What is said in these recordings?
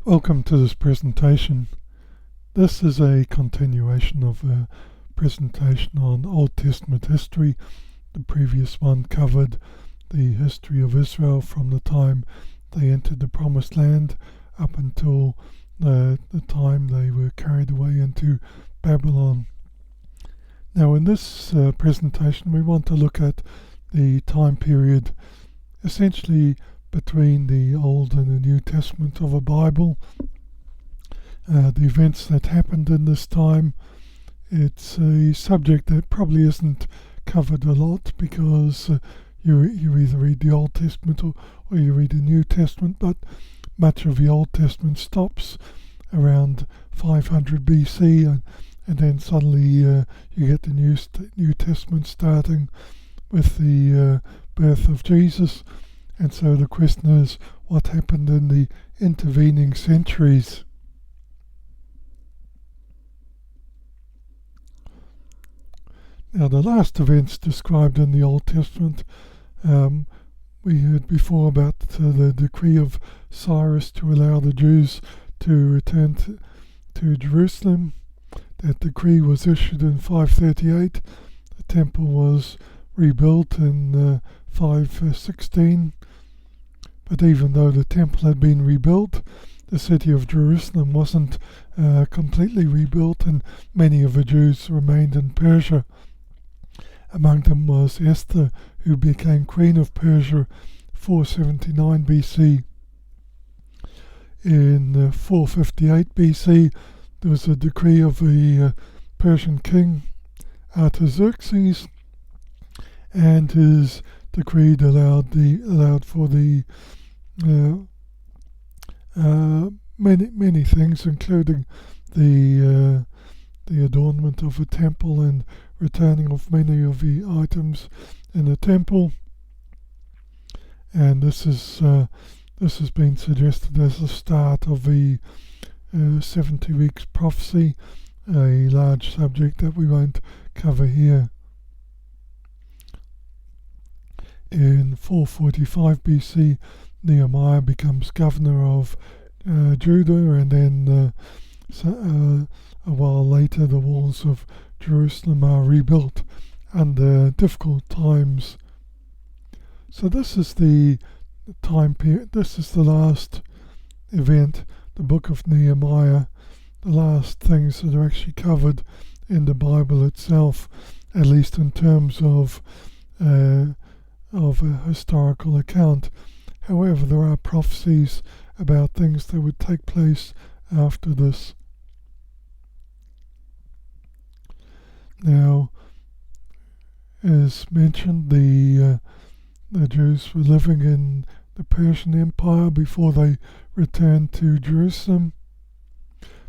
Welcome to this presentation. This is a continuation of a presentation on Old Testament history. The previous one covered the history of Israel from the time they entered the Promised Land up until the time they were carried away into Babylon. Now in this presentation we want to look at the time period essentially between the Old and the New Testament of a Bible, the events that happened in this time. It's a subject that probably isn't covered a lot because you either read the Old Testament or you read the New Testament, but much of the Old Testament stops around 500 BC and then suddenly you get the New Testament starting with the birth of Jesus. And so the question is, what happened in the intervening centuries? Now the last events described in the Old Testament, we heard before about the decree of Cyrus to allow the Jews to return to Jerusalem. That decree was issued in 538. The temple was rebuilt in 516. But even though the temple had been rebuilt, the city of Jerusalem wasn't completely rebuilt, and many of the Jews remained in Persia. Among them was Esther, who became queen of Persia 479 BC. In 458 BC, there was a decree of the Persian king Artaxerxes, and his decree allowed for the many things, including the adornment of a temple and returning of many of the items in the temple. And this has been suggested as the start of the 70 weeks prophecy, a large subject that we won't cover here. In 445 BC, Nehemiah becomes governor of Judah, and then a while later the walls of Jerusalem are rebuilt under difficult times. So this is the time period, this is the last event, the book of Nehemiah, the last things that are actually covered in the Bible itself, at least in terms of a historical account. However, there are prophecies about things that would take place after this. Now, as mentioned, the Jews were living in the Persian Empire before they returned to Jerusalem,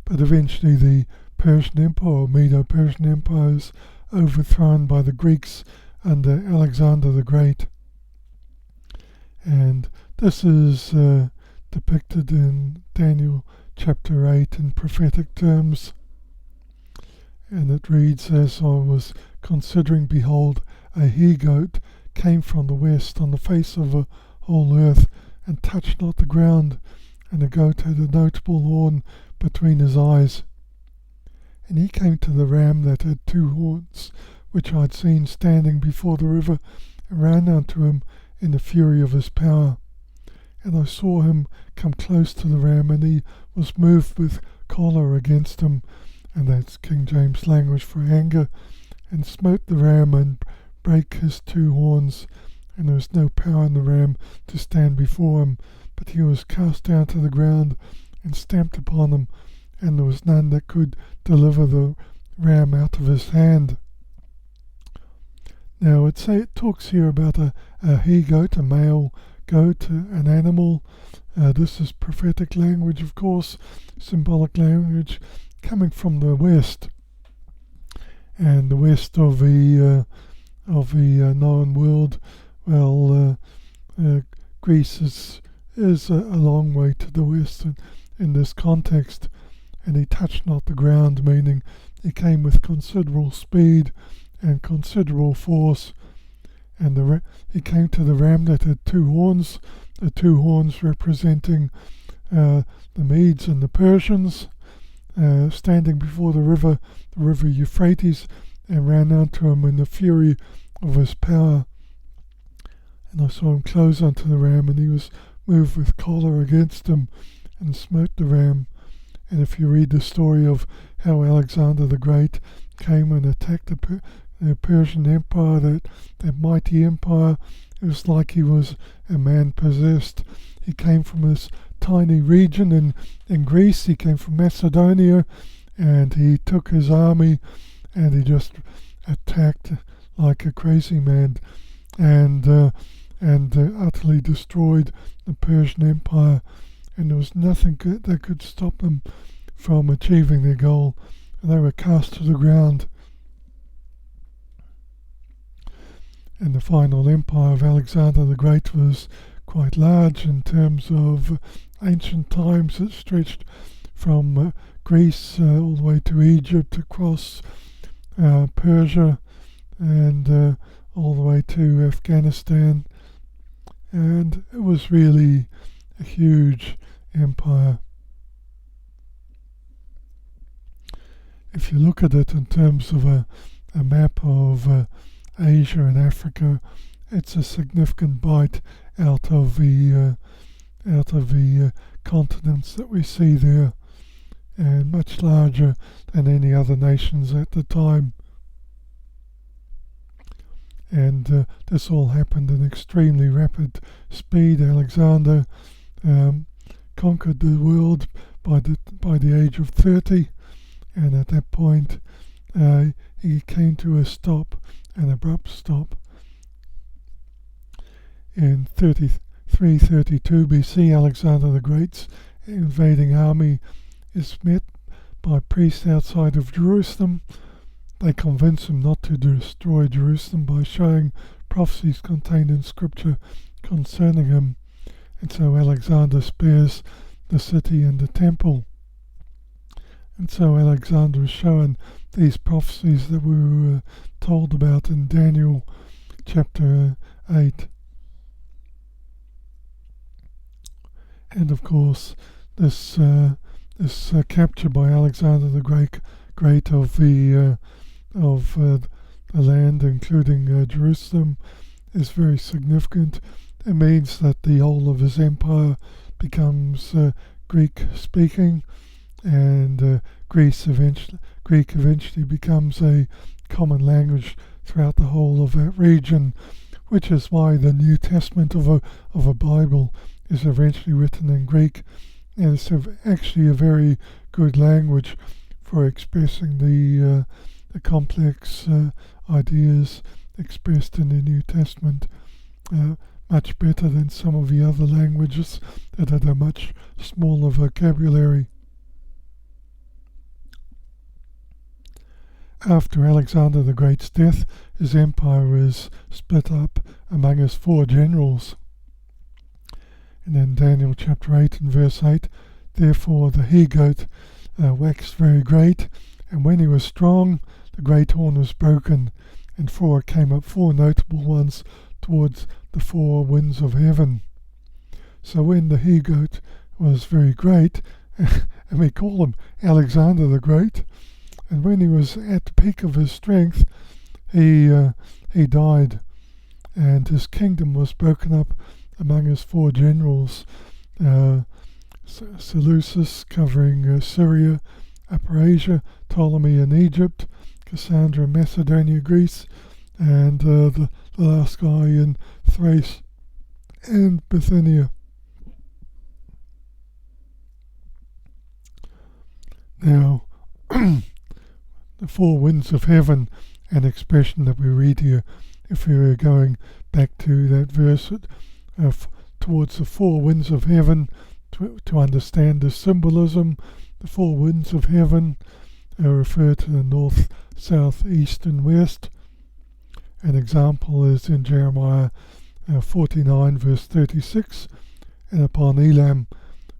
but eventually the Persian Empire, or Medo-Persian Empire, is overthrown by the Greeks under Alexander the Great. And this is depicted in Daniel chapter 8 in prophetic terms. And it reads, "As I was considering, behold, a he-goat came from the west on the face of the whole earth, and touched not the ground, and the goat had a notable horn between his eyes. And he came to the ram that had two horns, which I had seen standing before the river, and ran unto him in the fury of his power. And I saw him come close to the ram, and he was moved with choler against him," and that's King James language for anger, "and smote the ram and brake his two horns, and there was no power in the ram to stand before him, but he was cast down to the ground and stamped upon him, and there was none that could deliver the ram out of his hand." Now it talks here about a he-goat, a male goat, an animal. This is prophetic language, of course, symbolic language coming from the west, and the west of the known world. Well, Greece is a long way to the west in this context, and he touched not the ground, meaning he came with considerable speed and considerable force, and he came to the ram that had two horns, the two horns representing the Medes and the Persians, standing before the river Euphrates, and ran unto him in the fury of his power. And I saw him close unto the ram, and he was moved with choler against him, and smote the ram. And if you read the story of how Alexander the Great came and attacked the Persian Empire, that mighty empire, it was like he was a man possessed. He came from this tiny region in Greece. He came from Macedonia, and he took his army and he just attacked like a crazy man, and utterly destroyed the Persian Empire, and there was nothing that could stop them from achieving their goal. They were cast to the ground. And the final empire of Alexander the Great was quite large in terms of ancient times. It stretched from Greece all the way to Egypt, across Persia, and all the way to Afghanistan. And it was really a huge empire. If you look at it in terms of a map of Asia and Africa, it's a significant bite out of the continents that we see there, and much larger than any other nations at the time. And this all happened in extremely rapid speed. Alexander conquered the world by the age of 30, and at that point he came to a stop, an abrupt stop. In 332 BC, Alexander the Great's invading army is met by priests outside of Jerusalem. They convince him not to destroy Jerusalem by showing prophecies contained in Scripture concerning him, and so Alexander spares the city and the temple. And so Alexander is shown these prophecies that we were told about in Daniel chapter 8. And of course, this capture by Alexander the Great of the land, including Jerusalem, is very significant. It means that the whole of his empire becomes Greek-speaking, and Greek eventually becomes a common language throughout the whole of that region, which is why the New Testament of a Bible is eventually written in Greek, and it's actually a very good language for expressing the complex ideas expressed in the New Testament, much better than some of the other languages that had a much smaller vocabulary. After Alexander the Great's death, his empire is split up among his 4 generals. And then Daniel chapter 8 and verse 8, therefore the he-goat waxed very great, and when he was strong, the great horn was broken, and came up 4 notable ones towards the 4 winds of heaven. So when the he-goat was very great, and we call him Alexander the Great, and when he was at the peak of his strength, he died, and his kingdom was broken up among his 4 generals, Seleucus covering Syria, Upper Asia, Ptolemy in Egypt, Cassandra in Macedonia, Greece, and the last guy in Thrace and Bithynia. Now, the 4 winds of heaven, an expression that we read here, if we were going back to that verse, towards the 4 winds of heaven, to understand the symbolism, the 4 winds of heaven refer to the north, south, east, and west. An example is in Jeremiah 49 verse 36, and upon Elam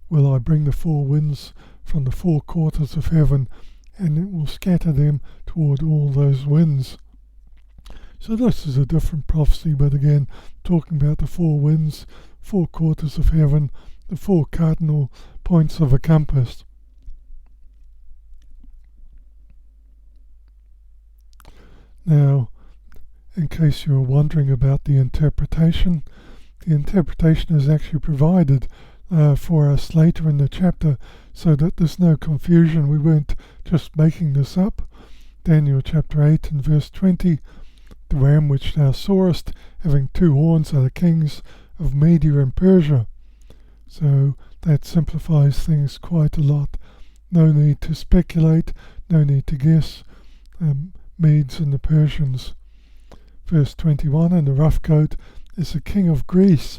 will I bring the 4 winds from the 4 quarters of heaven, and it will scatter them toward all those winds. So this is a different prophecy, but again, talking about the 4 winds, 4 quarters of heaven, the 4 cardinal points of a compass. Now, in case you were wondering about the interpretation is actually provided for us later in the chapter, so that there's no confusion. We weren't just making this up. Daniel chapter 8 and verse 20, the ram which thou sawest, having 2 horns, are the kings of Media and Persia. So that simplifies things quite a lot. No need to speculate, no need to guess. Medes and the Persians. Verse 21, and the rough goat is the king of Greece.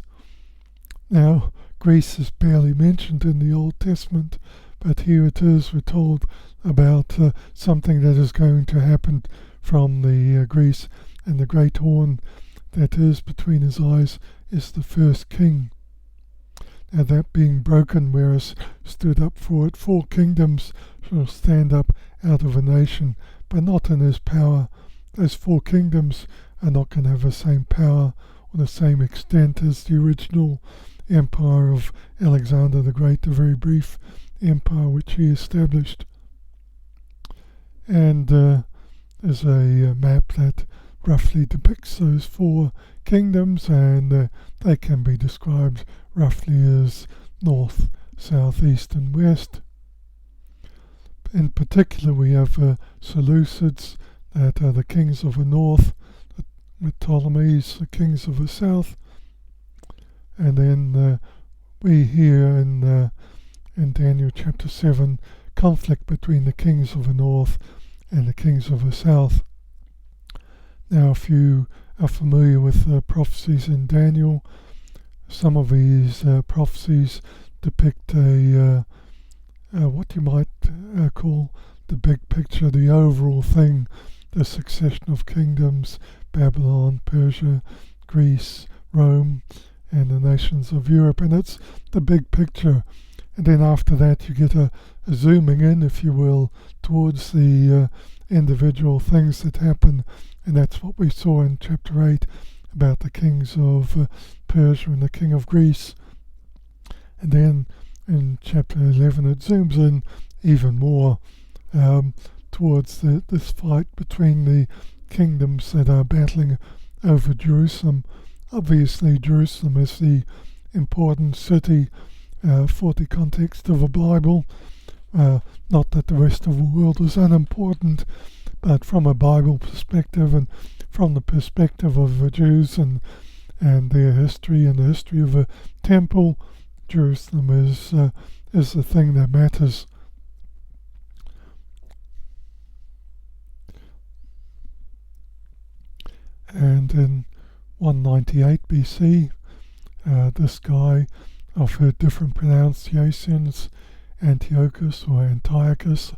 Now, Greece is barely mentioned in the Old Testament, but here it is. We're told about something that is going to happen from the Greece, and the great horn that is between his eyes is the first king. Now that being broken, whereas stood up for it, 4 kingdoms shall stand up out of a nation, but not in his power. Those 4 kingdoms are not going to have the same power or the same extent as the original empire of Alexander the Great, the very brief empire which he established. And there's a map that roughly depicts those 4 kingdoms, and they can be described roughly as north, south, east and west. In particular, we have Seleucids, that are the kings of the north, the Ptolemies, the kings of the south, and then we hear in Daniel chapter 7 conflict between the kings of the north and the kings of the south. Now, if you are familiar with prophecies in Daniel, some of these prophecies depict what you might call the big picture, the overall thing, the succession of kingdoms, Babylon, Persia, Greece, Rome, and the nations of Europe, and it's the big picture. And then after that you get a zooming in, if you will, towards the individual things that happen, and that's what we saw in chapter 8 about the kings of Persia and the king of Greece. And then in chapter 11 it zooms in even more towards this fight between the kingdoms that are battling over Jerusalem. Obviously Jerusalem is the important city for the context of the Bible. Not that the rest of the world is unimportant, but from a Bible perspective and from the perspective of the Jews and their history and the history of the temple, Jerusalem is the thing that matters. And in 198 BC, this guy, I've heard different pronunciations, Antiochus or Antiochus,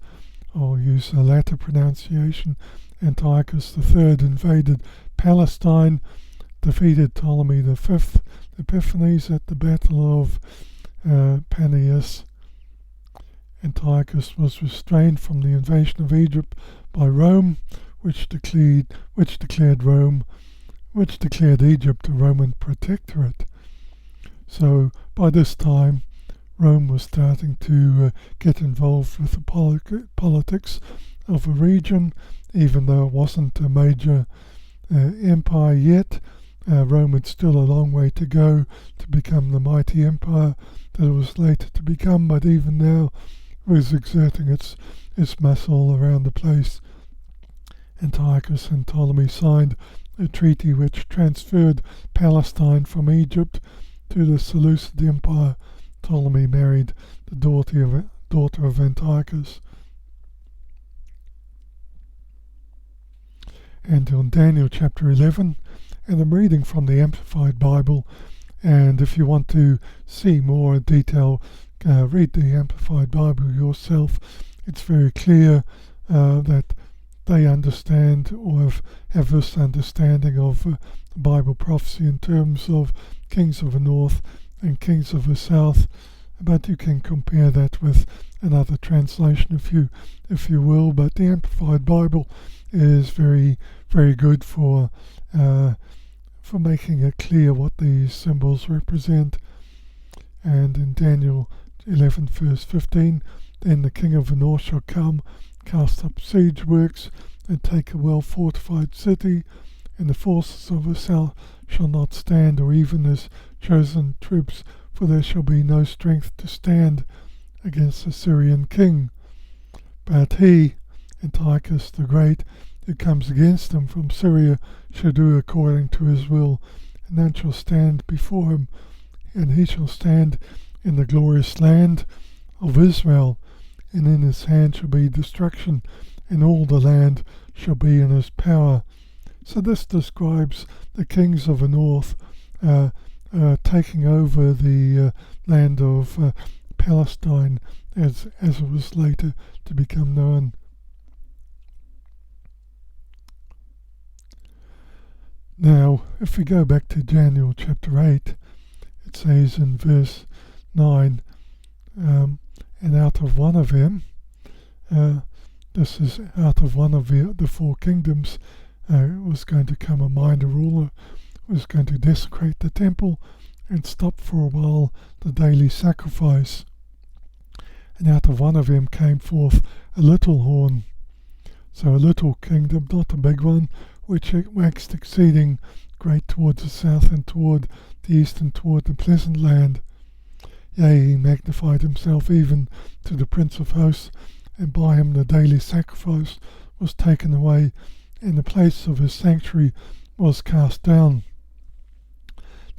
I'll use the latter pronunciation, Antiochus IV invaded Palestine, defeated Ptolemy V Epiphanes at the Battle of Panias. Antiochus was restrained from the invasion of Egypt by Rome, which declared Egypt a Roman protectorate. So by this time, Rome was starting to get involved with the politics of the region, even though it wasn't a major empire yet. Rome had still a long way to go to become the mighty empire that it was later to become, but even now it was exerting its muscle around the place. Antiochus and Ptolemy signed a treaty which transferred Palestine from Egypt to the Seleucid Empire. Ptolemy married the daughter of Antiochus. And on Daniel chapter 11, and I'm reading from the Amplified Bible, and if you want to see more detail, read the Amplified Bible yourself. It's very clear that they understand or have this understanding of Bible prophecy in terms of kings of the north and kings of the south, but you can compare that with another translation if you will. But the Amplified Bible is very, very good for making it clear what these symbols represent. And in Daniel 11 verse 15, then the king of the north shall come, cast up siege works, and take a well-fortified city, and the forces of the south shall not stand, or even his chosen troops, for there shall be no strength to stand against the Syrian king. But he, Antiochus the Great, who comes against him from Syria, shall do according to his will, and none shall stand before him, and he shall stand in the glorious land of Israel, and in his hand shall be destruction, and all the land shall be in his power. So this describes the kings of the north taking over the land of Palestine, as it was later to become known. Now, if we go back to Daniel chapter 8, it says in verse 9, and out of one of them, this is out of one of the four kingdoms, was going to come a mighty ruler, was going to desecrate the temple and stop for a while the daily sacrifice. And out of one of them came forth a little horn, so a little kingdom, not a big one, which waxed exceeding great towards the south and toward the east and toward the pleasant land. Yea, he magnified himself even to the Prince of Hosts, and by him the daily sacrifice was taken away, and the place of his sanctuary was cast down.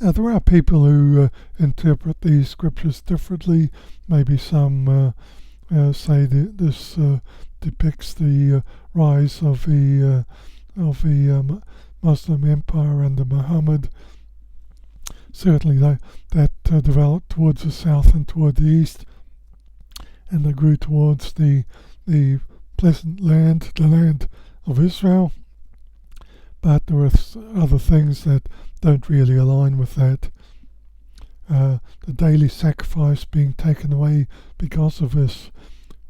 Now there are people who interpret these scriptures differently. Maybe some say that this depicts the rise of the Muslim empire under Muhammad. Certainly that developed towards the south and toward the east, and they grew towards the pleasant land, the land of Israel. But there are other things that don't really align with that. The daily sacrifice being taken away because of this.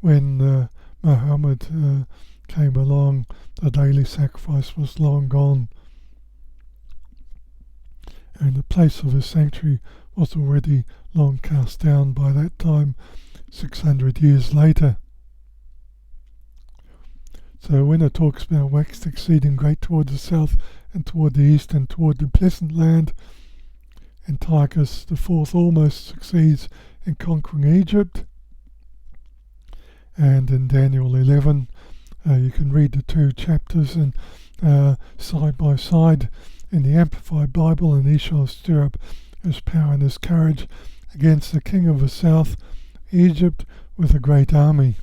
When Muhammad came along, the daily sacrifice was long gone, and the place of his sanctuary was already long cast down by that time, 600 years later. So when it talks about waxed exceeding great toward the south and toward the east and toward the pleasant land, Antiochus IV almost succeeds in conquering Egypt. And in Daniel 11, you can read the two chapters and side by side in the Amplified Bible, and he shall stir up his power and his courage against the king of the south, Egypt, with a great army.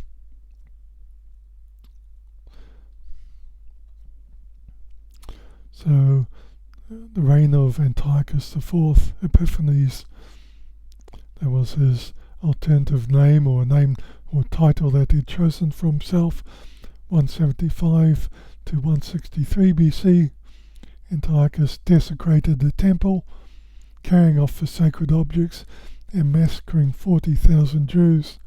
So the reign of Antiochus IV Epiphanes, that was his alternative name, or name or title that he'd chosen for himself, 175 to 163 BC. Antiochus desecrated the temple, carrying off the sacred objects and massacring 40,000 Jews.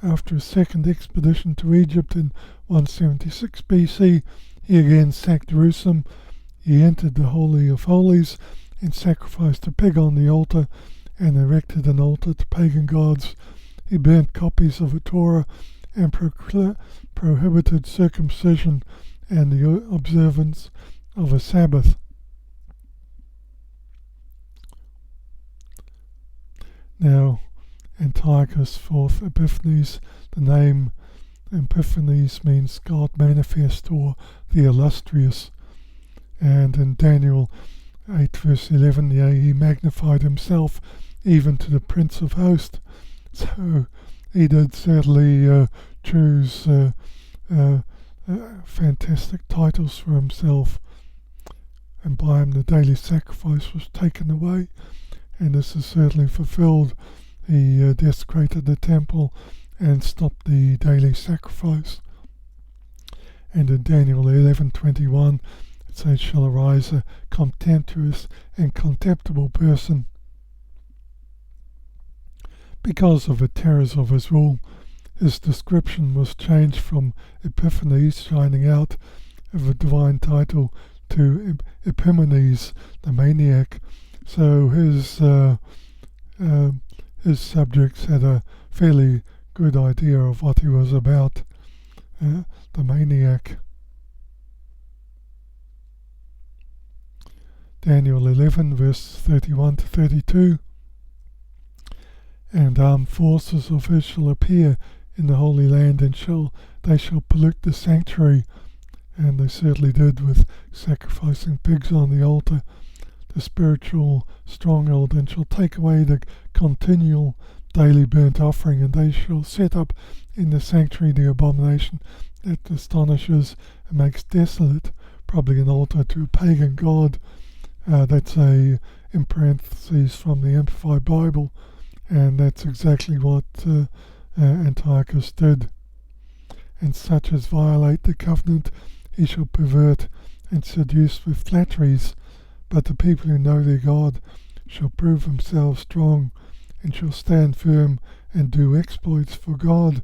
After a second expedition to Egypt in 176 BC, he again sacked Jerusalem. He entered the Holy of Holies and sacrificed a pig on the altar and erected an altar to pagan gods. He burnt copies of the Torah and prohibited circumcision and the observance of a Sabbath. Now, Antiochus IV Epiphanes, the name Epiphanes means God manifest or the Illustrious. And in Daniel 8 verse 11, he magnified himself even to the Prince of Hosts. So he did certainly choose fantastic titles for himself. And by him the daily sacrifice was taken away, and this is certainly fulfilled. He desecrated the temple and stopped the daily sacrifice. And in Daniel 11:21, it says, shall arise a contemptuous and contemptible person. Because of the terrors of his rule, his description was changed from Epiphanes, shining out of a divine title, to Epimanes, the maniac. So his subjects had a fairly good idea of what he was about, the maniac. Daniel 11 verse 31 to 32. And armed forces of his shall appear in the Holy Land, and they shall pollute the sanctuary. And they certainly did, with sacrificing pigs on the altar, the spiritual stronghold, and shall take away the continual daily burnt offering, and they shall set up in the sanctuary the abomination that astonishes and makes desolate, probably an altar to a pagan god. That's in parentheses from the Amplified Bible, and that's exactly what Antiochus did. And such as violate the covenant he shall pervert and seduce with flatteries, but the people who know their God shall prove themselves strong, and shall stand firm and do exploits for God.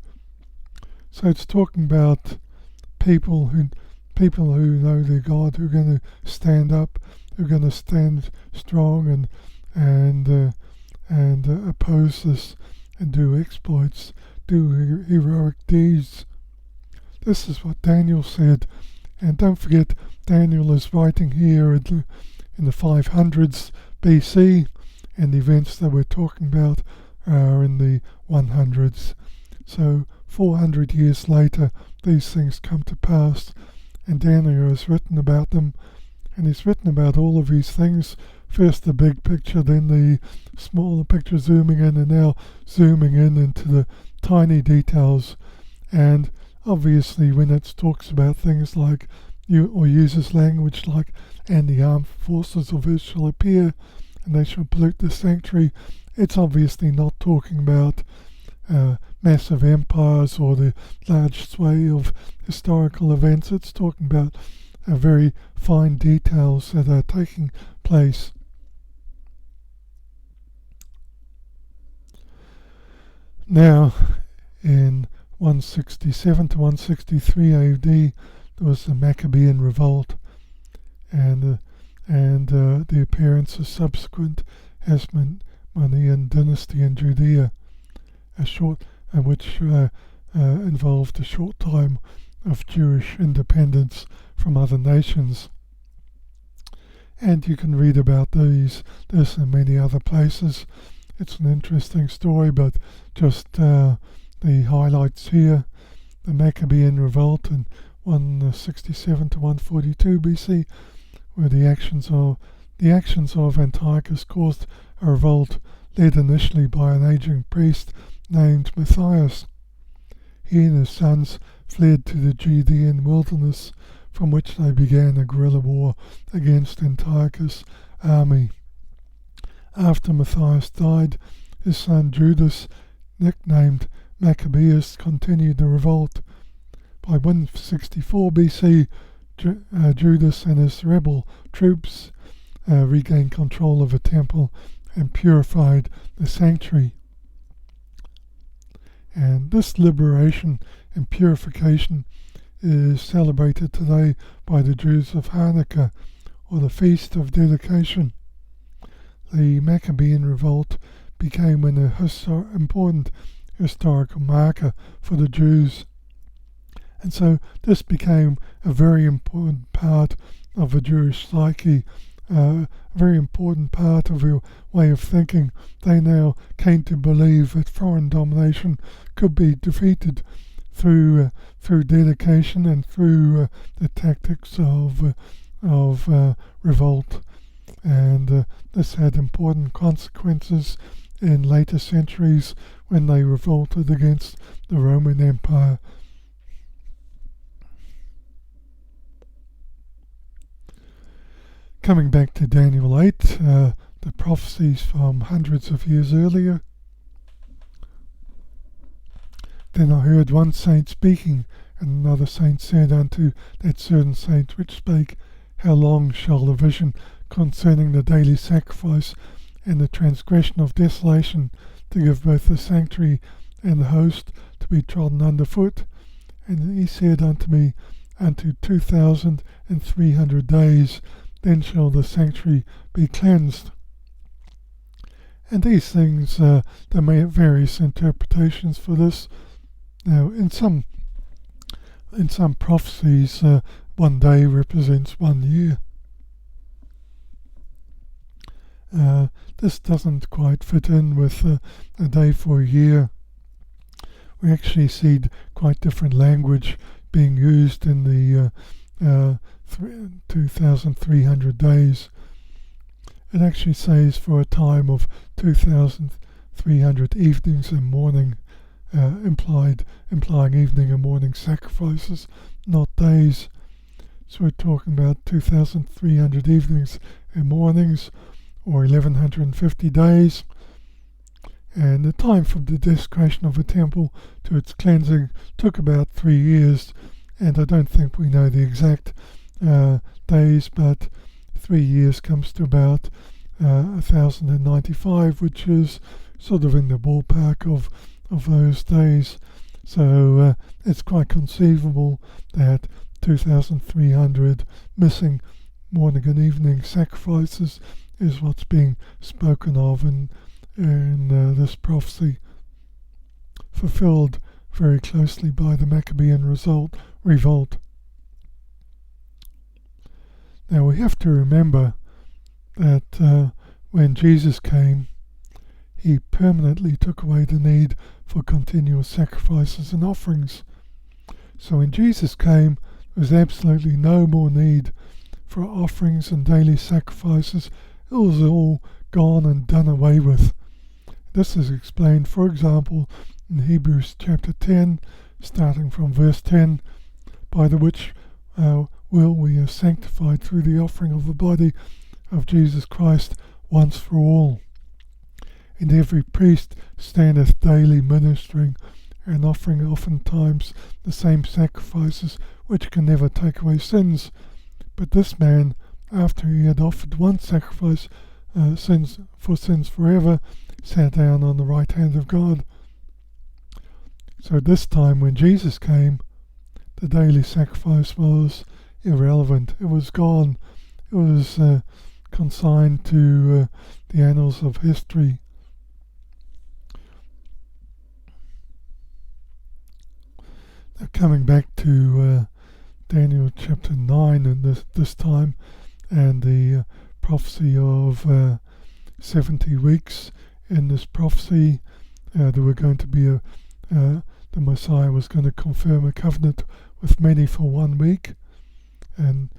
So it's talking about people who know their God, who are going to stand up, who are going to stand strong and oppose this and do exploits, do heroic deeds. This is what Daniel said, and don't forget, Daniel is writing here in the 500s BC, and the events that we're talking about are in the 100s. So 400 years later, these things come to pass, and Daniel has written about them, and he's written about all of these things. First the big picture, then the smaller picture, zooming in, and now zooming in into the tiny details. And obviously when it talks about things like, or uses language like, and the armed forces of Israel shall appear, and they shall pollute the sanctuary, it's obviously not talking about massive empires or the large sway of historical events. It's talking about very fine details that are taking place. Now, in 167 to 163 AD, there was the Maccabean Revolt, and the appearance of subsequent Hasmonean dynasty in Judea, which involved a short time of Jewish independence from other nations. And you can read about this and many other places. It's an interesting story, but just the highlights here. The Maccabean Revolt in 167 to 142 BC, where the actions of Antiochus caused a revolt led initially by an aging priest named Matthias. He and his sons fled to the Judean wilderness, from which they began a guerrilla war against Antiochus' army. After Matthias died, his son Judas, nicknamed Maccabeus, continued the revolt. By 164 BC, Judas and his rebel troops regained control of the temple and purified the sanctuary. And this liberation and purification is celebrated today by the Jews of Hanukkah, or the Feast of Dedication. The Maccabean Revolt became an important historical marker for the Jews. And so this became a very important part of the Jewish psyche, a very important part of their way of thinking. They now came to believe that foreign domination could be defeated through dedication and through the tactics of revolt. And this had important consequences in later centuries when they revolted against the Roman Empire. Coming back to Daniel 8, the prophecies from hundreds of years earlier. Then I heard one saint speaking, and another saint said unto that certain saint which spake, How long shall the vision concerning the daily sacrifice and the transgression of desolation, to give both the sanctuary and the host to be trodden under foot? And he said unto me, Unto 2,300 days, then shall the sanctuary be cleansed. And these things, there may have various interpretations for this. Now, in some prophecies, one day represents 1 year. This doesn't quite fit in with a day for a year. We actually see quite different language being used in the 2,300 days. It actually says for a time of 2,300 evenings and morning, implying evening and morning sacrifices, not days. So we're talking about 2,300 evenings and mornings, or 1,150 days. And the time from the desecration of the temple to its cleansing took about 3 years, and I don't think we know the exact days, but 3 years comes to about 1,095, which is sort of in the ballpark of those days. So it's quite conceivable that 2,300 missing morning and evening sacrifices is what's being spoken of in this prophecy, fulfilled very closely by the Maccabean revolt. Now we have to remember that when Jesus came, he permanently took away the need for continual sacrifices and offerings. So when Jesus came, there was absolutely no more need for offerings and daily sacrifices. It was all gone and done away with. This is explained, for example, in Hebrews chapter 10, starting from verse 10, by the which we are sanctified through the offering of the body of Jesus Christ once for all. And every priest standeth daily ministering and offering oftentimes the same sacrifices which can never take away sins. But this man, after he had offered one sacrifice sins forever, sat down on the right hand of God. So this time when Jesus came, the daily sacrifice was irrelevant. It was gone. It was consigned to the annals of history. Now coming back to Daniel chapter 9 and this time, and the prophecy of 70 weeks. In this prophecy, there were going to be the Messiah was going to confirm a covenant with many for 1 week, and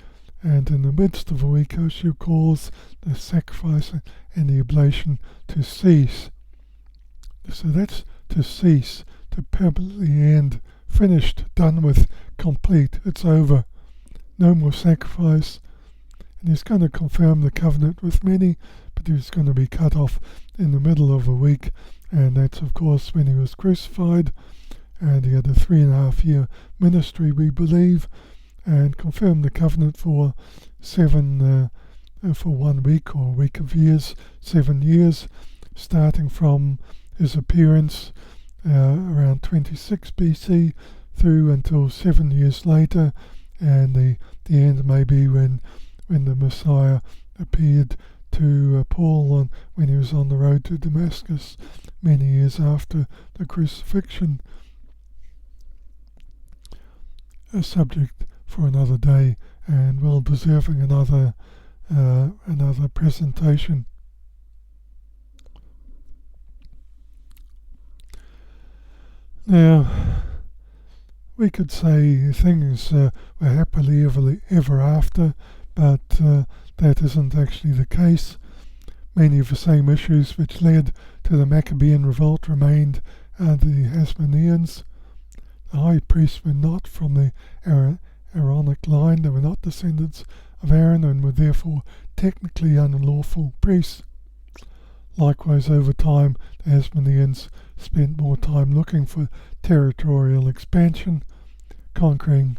in the midst of a week, she calls the sacrifice and the oblation to cease. So that's to cease, to permanently end, finished, done with, complete. It's over. No more sacrifice. And he's going to confirm the covenant with many, but he's going to be cut off in the middle of a week, and that's of course when he was crucified, and he had a 3.5 year ministry, we believe, and confirmed the covenant for 1 week, or a week of years, 7 years, starting from his appearance around 26 BC through until 7 years later, and the end may be when the Messiah appeared to Paul when he was on the road to Damascus many years after the crucifixion. A subject for another day, and well deserving another presentation. Now, we could say things were happily ever after, but that isn't actually the case. Many of the same issues which led to the Maccabean revolt remained under the Hasmoneans. The high priests were not from the Aaronic line. They were not descendants of Aaron and were therefore technically unlawful priests. Likewise, over time, the Hasmoneans spent more time looking for territorial expansion, conquering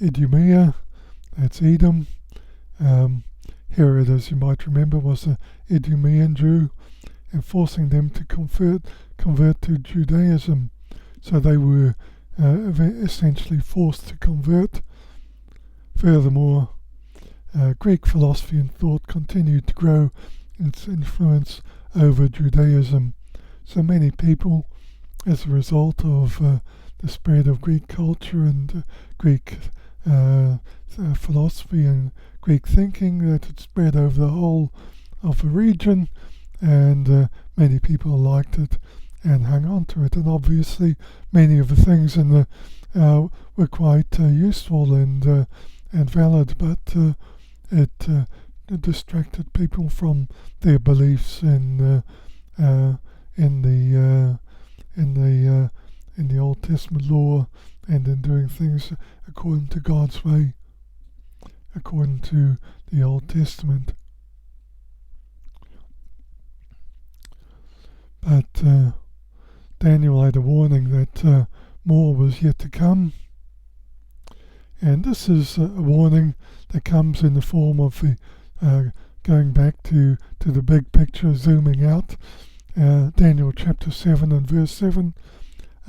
Idumea, that's Edom. Herod, as you might remember, was an Idumean Jew, and forcing them to convert to Judaism. So they were essentially forced to convert. Furthermore, Greek philosophy and thought continued to grow its influence over Judaism. So many people, as a result of the spread of Greek culture and Greek philosophy and Greek thinking, that it spread over the whole of the region, and many people liked it and hung on to it. And obviously many of the things in the were quite useful and valid, but it distracted people from their beliefs in the Old Testament law, and in doing things according to God's way, according to the Old Testament. But Daniel had a warning that more was yet to come, and this is a warning that comes in the form of the going back to the big picture, zooming out. Daniel chapter 7 and verse 7.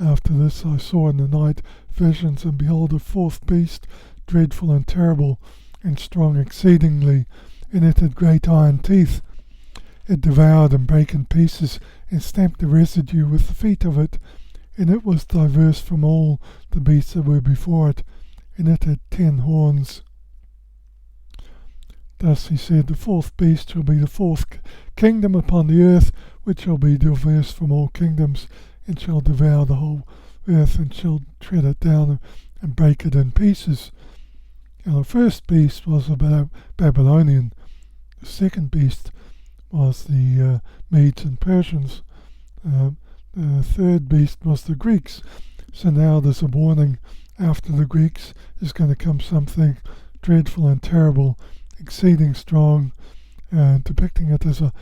After this I saw in the night visions, and behold, a fourth beast, dreadful and terrible, and strong exceedingly, and it had great iron teeth. It devoured and brake in pieces, and stamped the residue with the feet of it, and it was diverse from all the beasts that were before it, and it had 10 horns. Thus he said, the fourth beast shall be the fourth kingdom upon the earth, which shall be diverse from all kingdoms, and shall devour the whole earth, and shall tread it down and break it in pieces. Now the first beast was the Babylonian. The second beast was the Medes and Persians. The third beast was the Greeks. So now there's a warning. After the Greeks is going to come something dreadful and terrible, exceeding strong, depicting it as a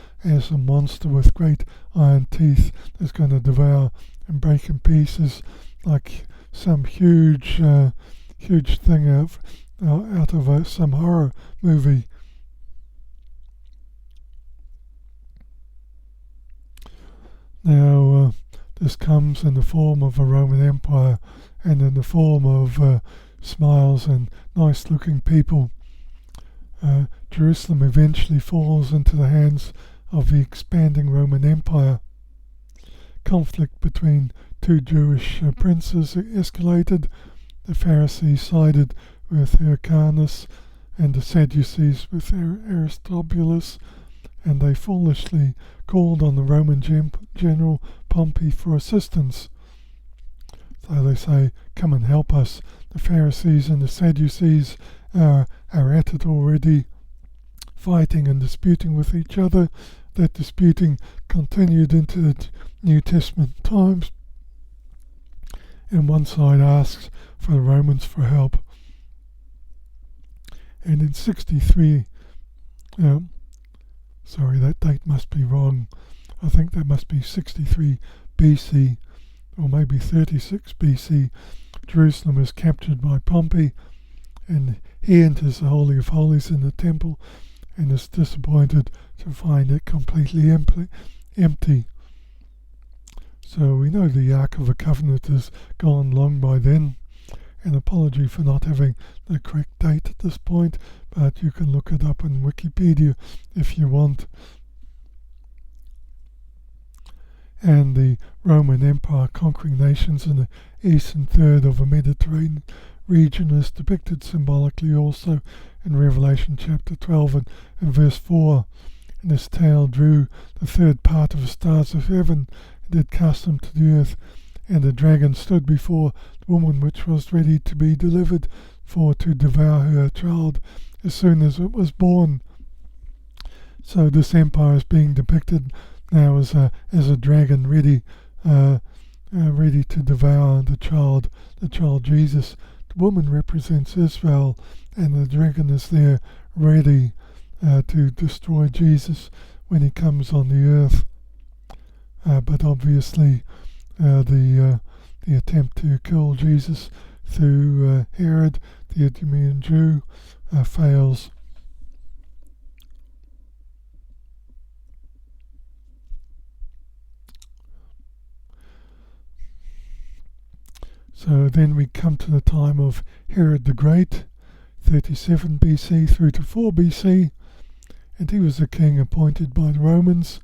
monster with great iron teeth that's going to devour and break in pieces, like some huge thing out of some horror movie. Now this comes in the form of a Roman Empire, and in the form of smiles and nice-looking people. Jerusalem eventually falls into the hands of the expanding Roman Empire. Conflict between two Jewish princes escalated. The Pharisees sided with Hyrcanus, and the Sadducees with Aristobulus, and they foolishly called on the Roman general Pompey for assistance. So they say, come and help us. The Pharisees and the Sadducees are at it already, fighting and disputing with each other. That disputing continued into the New Testament times, and one side asks for the Romans for help. And in 63, sorry, that date must be wrong. I think that must be 63 BC, or maybe 36 BC. Jerusalem is captured by Pompey, and he enters the Holy of Holies in the temple, and is disappointed to find it completely empty. So we know the Ark of the Covenant is gone long by then. An apology for not having the correct date at this point, but you can look it up in Wikipedia if you want. And the Roman Empire conquering nations in the eastern third of the Mediterranean region is depicted symbolically also in Revelation chapter 12 and verse 4. And his tail drew the third part of the stars of heaven, and did cast them to the earth. And the dragon stood before the woman which was ready to be delivered, for to devour her child as soon as it was born. So this empire is being depicted now as a dragon ready to devour the child Jesus. The woman represents Israel, and the dragon is there ready to destroy Jesus when he comes on the earth. But obviously the attempt to kill Jesus through Herod, the Idumean Jew, fails. So then we come to the time of Herod the Great, 37 BC through to 4 BC, and he was a king appointed by the Romans,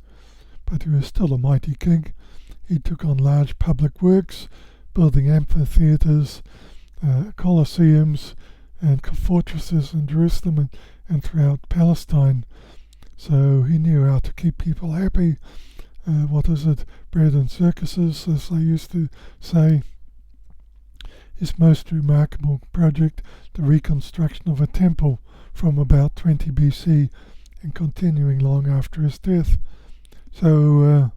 but he was still a mighty king. He took on large public works, building amphitheatres, colosseums, and fortresses in Jerusalem and throughout Palestine. So he knew how to keep people happy. Bread and circuses, as they used to say. His most remarkable project, the reconstruction of a temple from about 20 BC and continuing long after his death. So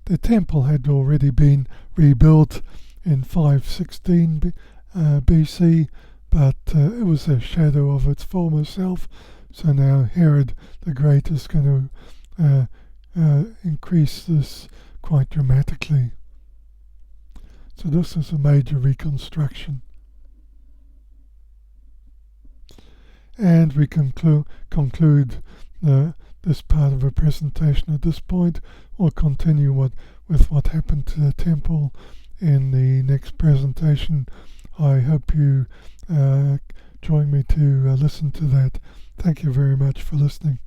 the temple had already been rebuilt in 516 BC, but it was a shadow of its former self. So now Herod the Great is going to increase this quite dramatically. So this is a major reconstruction. And we conclude this part of a presentation at this point. We'll continue with what happened to the temple in the next presentation. I hope you join me to listen to that. Thank you very much for listening.